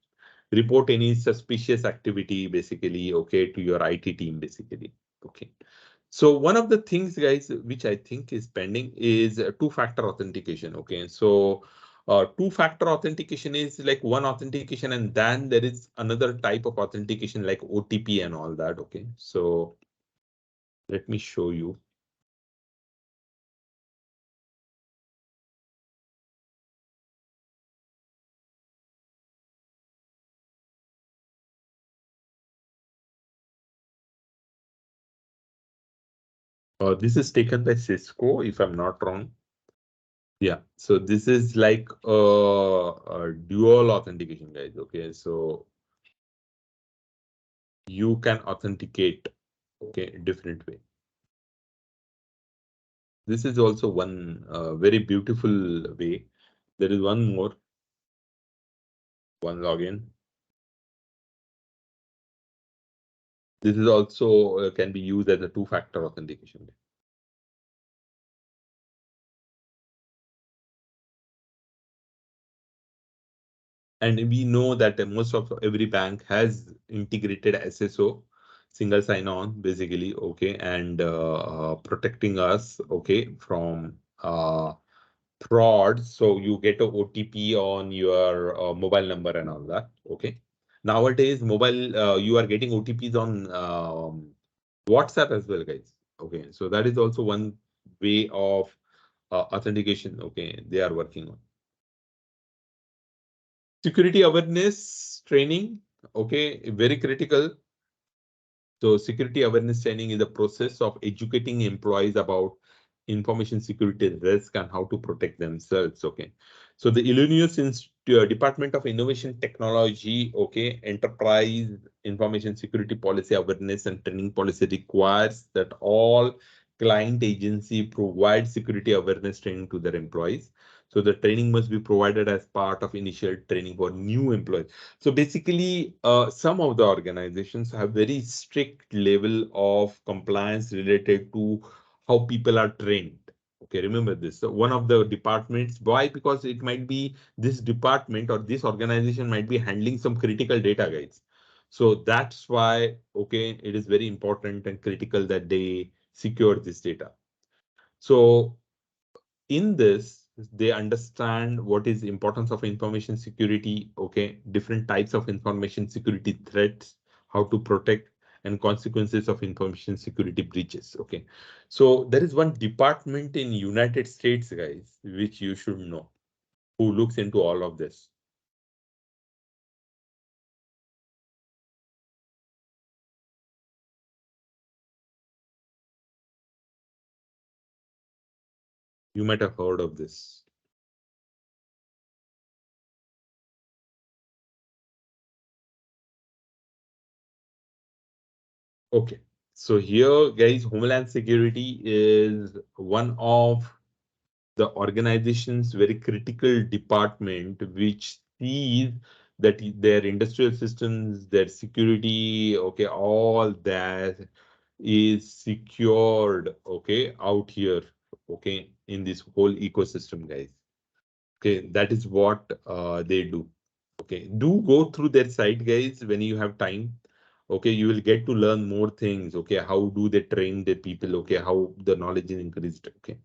S1: Report any suspicious activity basically, okay, to your IT team basically. Okay. So one of the things, guys, which I think is pending is two-factor authentication. Okay, so two-factor authentication is like one authentication, and then there is another type of authentication like OTP and all that. Okay, so let me show you. This is taken by Cisco, if I'm not wrong. Yeah, so this is like a dual authentication, guys. Okay, so you can authenticate, okay, different way. This is also one very beautiful way. There is one more, one login. This is also can be used as a two-factor authentication. And we know that most of every bank has integrated SSO, single sign-on, basically, okay, and protecting us, okay, from fraud. So you get a OTP on your mobile number and all that, okay. Nowadays, mobile, you are getting OTPs on WhatsApp as well, guys. Okay, so that is also one way of authentication. Okay, they are working on security awareness training. Okay, very critical. So security awareness training is a process of educating employees about information security risk and how to protect themselves. Okay. So the Illinois Department of Innovation Technology, okay, enterprise information security policy awareness and training policy requires that all client agency provide security awareness training to their employees. So the training must be provided as part of initial training for new employees. So basically, some of the organizations have very strict level of compliance related to how people are trained. Okay, remember this. So one of the departments, why? Because it might be this department or this organization might be handling some critical data, guys. So that's why, okay, it is very important and critical that they secure this data. So in this, they understand what is importance of information security, okay, different types of information security threats, how to protect, and consequences of information security breaches. Okay, so there is one department in United States, guys, which you should know, who looks into all of this. You might have heard of this. Okay, so here, guys, Homeland Security is one of the organization's very critical department which sees that their industrial systems, their security, okay, all that is secured, okay, out here, okay, in this whole ecosystem, guys. Okay, that is what they do. Okay, do go through their site, guys, when you have time. Okay, you will get to learn more things. Okay, how do they train their people? Okay, how the knowledge is increased. Okay,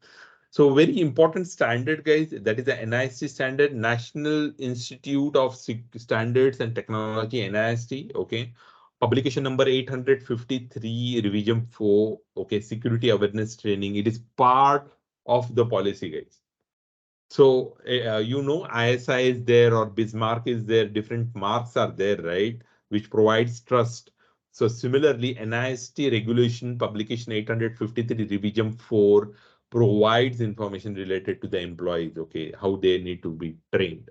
S1: so very important standard, guys. That is the NIST standard, National Institute of Standards and Technology, NIST. Okay, publication number 853, revision 4. Okay, security awareness training. It is part of the policy, guys. So, ISI is there or Bismarck is there, different marks are there, right? Which provides trust. So similarly, NIST regulation publication 853 revision 4 provides information related to the employees, okay, how they need to be trained.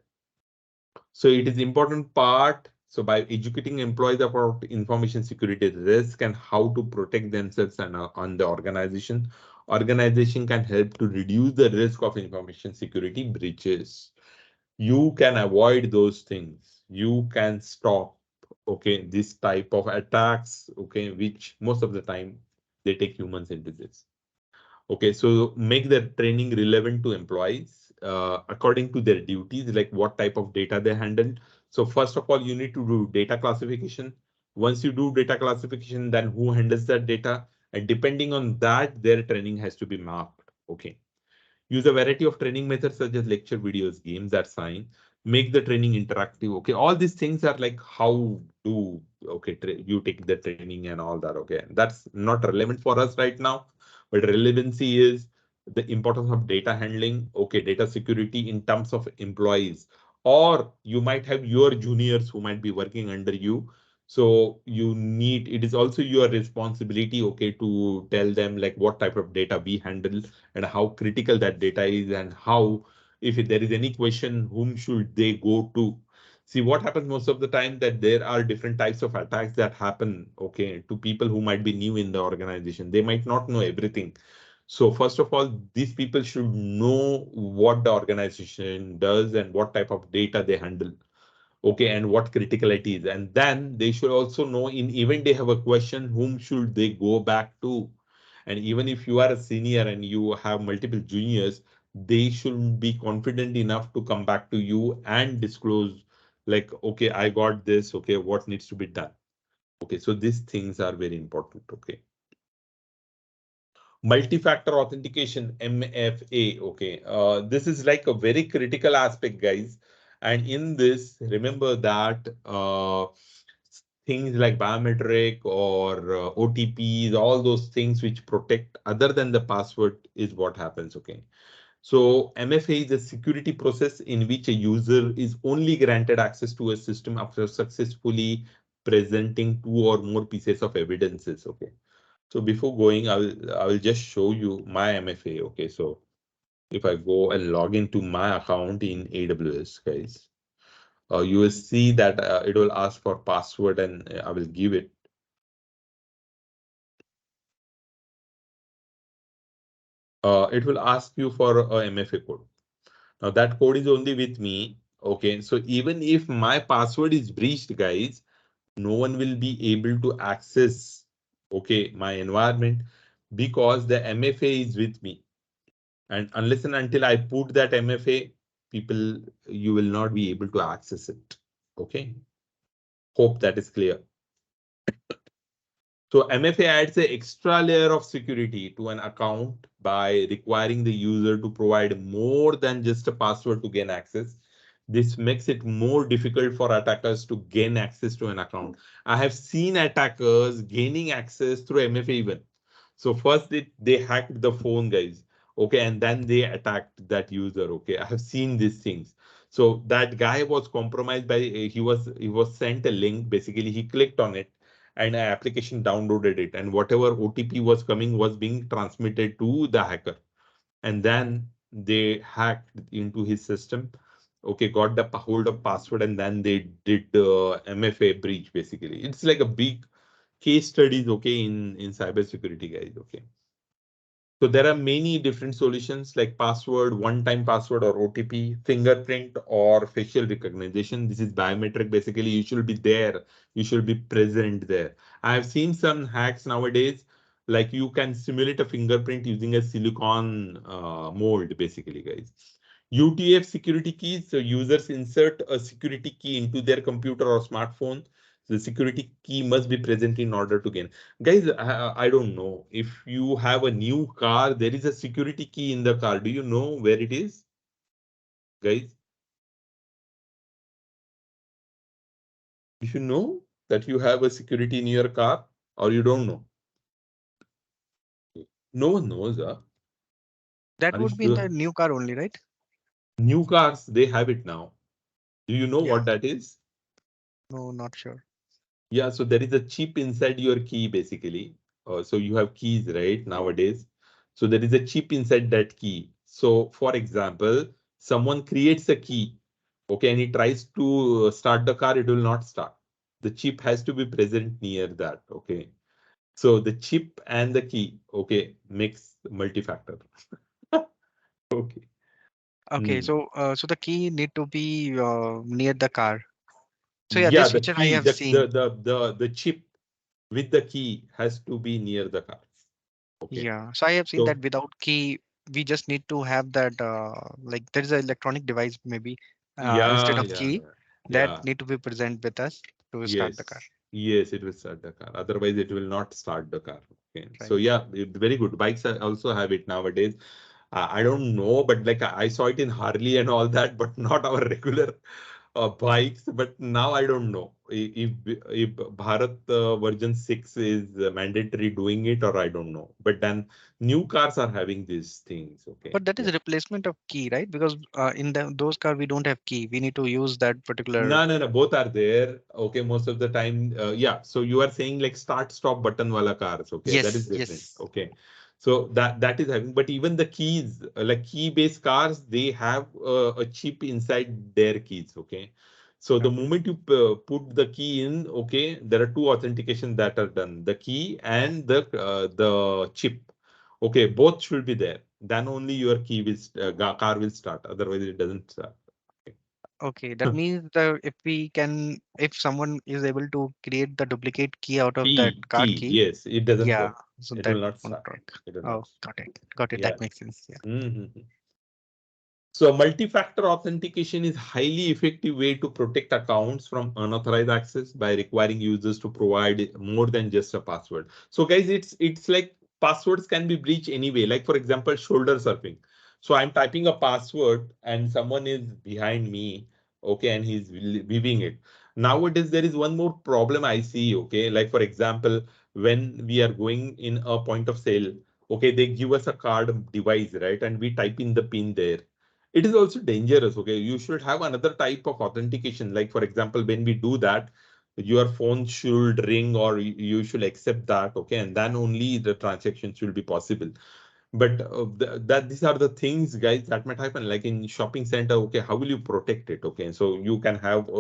S1: So it is important part. So by educating employees about information security risk and how to protect themselves and on the organization can help to reduce the risk of information security breaches. You can avoid those things. You can stop, okay, this type of attacks, okay, which most of the time they take humans into this. Okay, so make the training relevant to employees according to their duties, like what type of data they handle. So first of all, you need to do data classification. Once you do data classification, then who handles that data? And depending on that, their training has to be mapped. Okay. Use a variety of training methods such as lecture videos, games, that's fine. Make the training interactive. Okay, all these things are like how do you take the training and all that. Okay, that's not relevant for us right now, but relevancy is the importance of data handling. Okay, data security in terms of employees, or you might have your juniors who might be working under you. So you need, it is also your responsibility, okay, to tell them like what type of data we handle and how critical that data is and how, if there is any question, whom should they go to. See what happens most of the time that there are different types of attacks that happen, okay, to people who might be new in the organization. They might not know everything. So first of all, these people should know what the organization does and what type of data they handle, okay, and what criticality is. And then they should also know in event they have a question, whom should they go back to. And even if you are a senior and you have multiple juniors, they should be confident enough to come back to you and disclose, like, okay, I got this, okay, what needs to be done. Okay, so these things are very important. Okay, multi-factor authentication, MFA. Okay, this is like a very critical aspect, guys. And in this, remember that things like biometric or OTPs, all those things which protect other than the password is what happens. Okay, so MFA is a security process in which a user is only granted access to a system after successfully presenting two or more pieces of evidences. Okay, so before going, I will just show you my MFA. Okay, so if I go and log into my account in AWS, guys, you will see that it will ask for password and I will give it. It will ask you for a MFA code. Now that code is only with me. Okay, so even if my password is breached, guys, no one will be able to access, okay, my environment because the MFA is with me. And unless and until I put that MFA, people, you will not be able to access it. Okay. Hope that is clear. So MFA adds an extra layer of security to an account by requiring the user to provide more than just a password to gain access. This makes it more difficult for attackers to gain access to an account. I have seen attackers gaining access through MFA even. So first they hacked the phone, guys. Okay, and then they attacked that user. Okay, I have seen these things. So that guy was compromised by he was sent a link. Basically, he clicked on it and an application downloaded it, and whatever OTP was coming was being transmitted to the hacker, and then they hacked into his system. Okay, got the hold of password, and then they did MFA breach. Basically, it's like a big case studies. Okay, in cybersecurity, guys. Okay. So there are many different solutions like password, one-time password or OTP, fingerprint or facial recognition. This is biometric. Basically, you should be there. You should be present there. I have seen some hacks nowadays, like you can simulate a fingerprint using a silicon mold, basically, guys. UTF security keys. So users insert a security key into their computer or smartphone. The security key must be present in order to gain. Guys, I don't know. If you have a new car, there is a security key in the car. Do you know where it is, guys? You should know that you have a security in your car, or you don't know. No one knows.
S2: That
S1: Are you
S2: would be in
S1: sure?
S2: the new car only, right?
S1: New cars, they have it now. Do you know
S2: Yeah.
S1: what that is?
S2: No, not sure.
S1: Yeah, so there is a chip inside your key, basically. So you have keys, right, nowadays. So there is a chip inside that key. So, for example, someone creates a key, okay, and he tries to start the car, it will not start. The chip has to be present near that, okay. So the chip and the key, okay, makes multi-factor. Okay.
S2: Okay,
S1: Hmm.
S2: so the key need to be near the car. So yeah,
S1: Yeah,
S2: this
S1: the
S2: feature I
S1: key,
S2: have seen.
S1: the chip with the key has to be near the car. Okay.
S2: Yeah, so I have seen that
S1: So
S2: without key, we just need to have that like there is an electronic device maybe instead
S1: yeah,
S2: of
S1: yeah,
S2: key
S1: yeah,
S2: that
S1: yeah.
S2: need to be present with us to start the car.
S1: Yes, yes, it will start the car. Otherwise, it will not start the car. Okay. So
S2: Right.
S1: yeah, very good. Bikes also have it nowadays. I don't know, but like I saw it in Harley and all that, but not our regular bikes. But now I don't know if Bharat version 6 is mandatory doing it, or I don't know. But then new cars are having these things. Okay.
S2: But that is
S1: Yeah.
S2: a replacement of key, right? Because in those car we don't have key. We need to use that particular.
S1: No, no, no. Both are there. Okay, most of the time. Yeah. So you are saying like start stop button wala cars. Okay, that is
S2: Yes,
S1: different.
S2: yes.
S1: Okay, so that is having. But even the keys, like key based cars, they have a chip inside their keys. Okay, so the
S2: Okay.
S1: moment you put the key in, okay, there are two authentications that are done: the key and the chip. Okay, both should be there. Then only your key will car will start. Otherwise, it doesn't start.
S2: Okay, that means the if we can if someone is able to create the duplicate key out of that card
S1: Key,
S2: key,
S1: yes, it doesn't
S2: yeah,
S1: work.
S2: so
S1: It
S2: that
S1: will not
S2: won't
S1: start.
S2: work.
S1: It will not
S2: Oh,
S1: start.
S2: got it.
S1: Yeah.
S2: That makes sense. Yeah.
S1: Mhm. So multi-factor authentication is highly effective way to protect accounts from unauthorized access by requiring users to provide more than just a password. So guys, it's like passwords can be breached anyway. Like for example, shoulder surfing. So I'm typing a password and someone is behind me, okay, and he's weaving it. Nowadays, there is one more problem I see, okay. Like for example, when we are going in a point of sale, okay, they give us a card device, right, and we type in the pin there. It is also dangerous. Okay, you should have another type of authentication. Like for example, when we do that, your phone should ring or you should accept that. Okay, and then only the transaction should be possible. But that these are the things, guys, that might happen. Like in shopping center, okay, how will you protect it? Okay, so you can have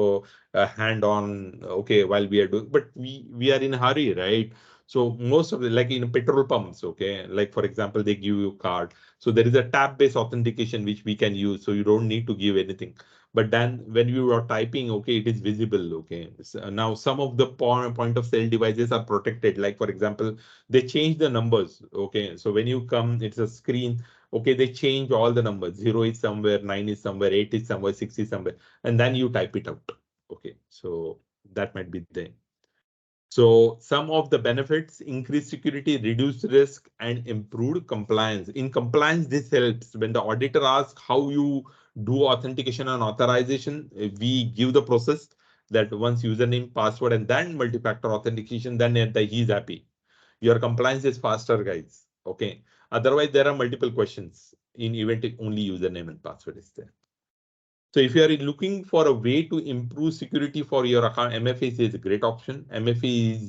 S1: a hand on, okay, while we are doing, but we are in a hurry, right? So most of the, like in petrol pumps, okay, like for example, they give you card, so there is a tab-based authentication which we can use, so you don't need to give anything. But then when you are typing, okay, it is visible. Okay, so now some of the point of sale devices are protected. Like for example, they change the numbers. Okay, so when you come, it's a screen. Okay, they change all the numbers. Zero is somewhere, nine is somewhere, eight is somewhere, six is somewhere, and then you type it out. Okay, so that might be there. So some of the benefits: increased security, reduced risk, and improved compliance. In compliance, this helps when the auditor asks how you do authentication and authorization. We give the process that once username, password, and then multi-factor authentication, then he's happy. Your compliance is faster, guys. Okay. Otherwise, there are multiple questions in event if only username and password is there. So if you are looking for a way to improve security for your account, MFA is a great option. MFA is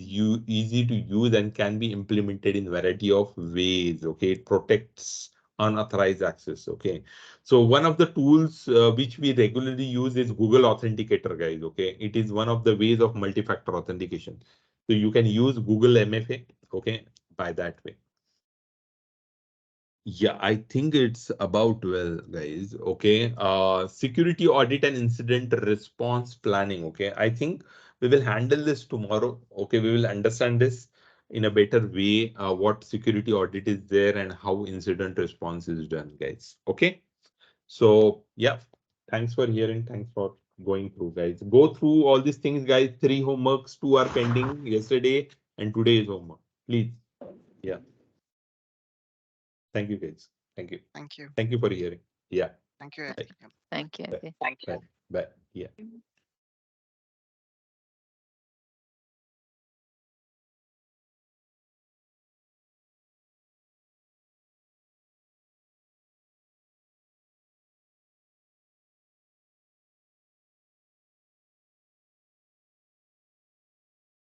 S1: easy to use and can be implemented in variety of ways. Okay, it protects unauthorized access. Okay, so one of the tools which we regularly use is Google Authenticator, guys. Okay, it is one of the ways of multi-factor authentication. So you can use Google MFA. Okay, by that way. Yeah, I think it's about well, guys. Okay. Security audit and incident response planning. Okay. I think we will handle this tomorrow. Okay. We will understand this in a better way, what security audit is there and how incident response is done, guys. Okay. So, yeah. Thanks for hearing. Thanks for going through, guys. Go through all these things, guys. 3 homeworks, 2 are pending yesterday, and today is homework. Please. Yeah. Thank you, guys. Thank you.
S2: Thank you.
S1: Thank you for hearing. Yeah.
S2: Thank you,
S1: Bye.
S2: Eddie. Yep.
S3: Thank you.
S1: Bye.
S3: Okay.
S1: Bye. Bye. Yeah.